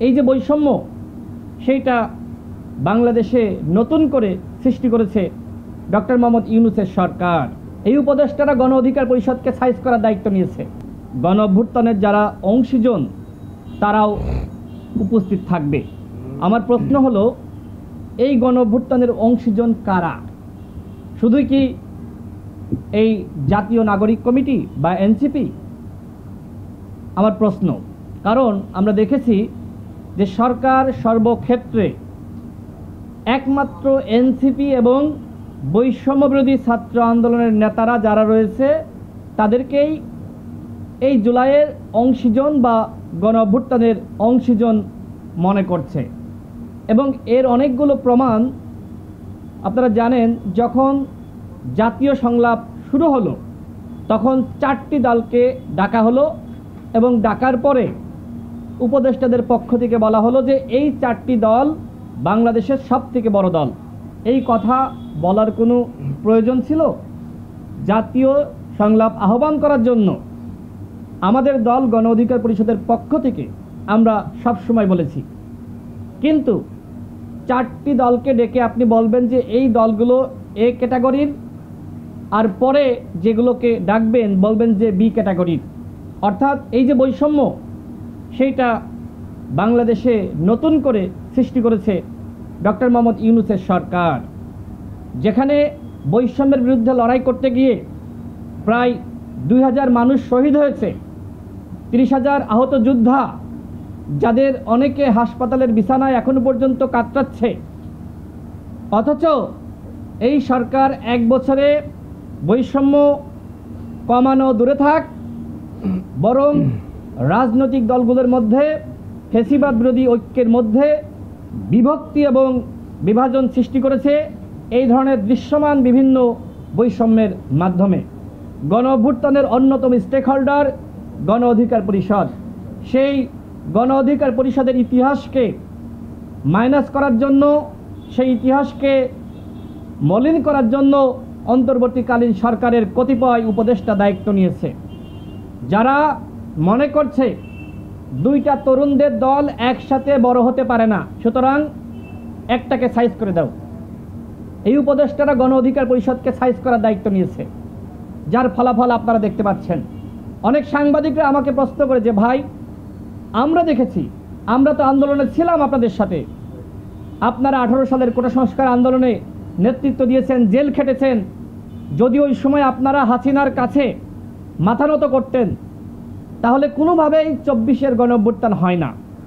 এই যে বৈষম্য সেইটা বাংলাদেশে নতুন করে সৃষ্টি করেছে ডক্টর মোহাম্মদ ইউনূসের সরকার। এই উপদেষ্টারা গণ অধিকার পরিষদকে সাইজ করার দায়িত্ব নিয়েছে। গণ অভ্যুত্থানের যারা অংশীজন তারাও উপস্থিত থাকবে। আমার প্রশ্ন হলো, এই গণ অভ্যুত্থানের অংশীজন কারা? শুধুই কি এই জাতীয় নাগরিক কমিটি বা এনসিপি? আমার প্রশ্ন, কারণ আমরা দেখেছি যে সরকার সর্বক্ষেত্রে একমাত্র এনসিপি এবং বৈষম্যবিরোধী ছাত্র আন্দোলনের নেতারা যারা রয়েছে তাদেরকেই এই জুলাইয়ের অংশীজন বা গণ অভ্যুত্থানের অংশীজন মনে করছে। এবং এর অনেকগুলো প্রমাণ আপনারা জানেন। যখন জাতীয় সংলাপ শুরু হলো তখন 4টি দলকে ডাকা হলো এবং ডাকার পরে উপদেষ্টাদের পক্ষ থেকে বলা হলো যে এই 4টি দল বাংলাদেশের সবথেকে বড় দল। এই কথা বলার কোনো প্রয়োজন ছিল? জাতীয় সংলাপ আহ্বান করার জন্য আমাদের দল গণ অধিকার পরিষদের পক্ষ থেকে আমরা সবসময় বলেছি, কিন্তু 4টি দলকে ডেকে আপনি বলবেন যে এই দলগুলো এ ক্যাটাগরির, আর পরে যেগুলোকে ডাকবেন বলবেন যে বি ক্যাটাগরির। অর্থাৎ এই যে বৈষম্য সেইটা বাংলাদেশে নতুন করে সৃষ্টি করেছে ডক্টর মোহাম্মদ ইউনূসের সরকার, যেখানে বৈষম্যের বিরুদ্ধে লড়াই করতে গিয়ে প্রায় 2000 মানুষ শহীদ হয়েছে, 30,000 আহত যোদ্ধা, যাদের অনেকে হাসপাতালের বিছানায় এখনো পর্যন্ত কাতরাচ্ছে। অথচ এই সরকার 1 বছরে বৈষম্য কমানো দূরে থাক, বরং রাজনৈতিক দলগুলোর মধ্যে ফ্যাসিবাদ বিরোধী ঐক্যের মধ্যে বিভক্তি এবং বিভাজন সৃষ্টি করেছে এই ধরনের দৃশ্যমান বিভিন্ন বৈষম্যের মাধ্যমে। গণ অভ্যুত্থানের অন্যতম স্টেক হোল্ডার গণ অধিকার পরিষদ, সেই গণ অধিকার পরিষদের ইতিহাসকে মাইনাস করার জন্য, সেই ইতিহাসকে মলিন করার জন্য অন্তর্বর্তীকালীন সরকারের কতিপয় উপদেষ্টা দায়িত্ব নিয়েছে, যারা মনে করছে 2টা তরুণদের দল একসাথে বড় হতে পারে না, সুতরাং একটাকে সাইজ করে দাও। এই উপদেষ্টারা গণ অধিকার পরিষদকে সাইজ করার দায়িত্ব নিয়েছে, যার ফলাফল আপনারা দেখতে পাচ্ছেন। অনেক সাংবাদিকরা আমাকে প্রশ্ন করে যে ভাই, আমরা দেখেছি, আমরা তো আন্দোলনে ছিলাম আপনাদের সাথে, আপনারা 18 সালের কোটা সংস্কার আন্দোলনে নেতৃত্ব দিয়েছেন, জেল খেটেছেন, যদি ওই সময় আপনারা হাসিনার কাছে মাথা নত করতেন তাহলে কোনোভাবেই 24-এর গণ অভ্যুত্থান হয় না।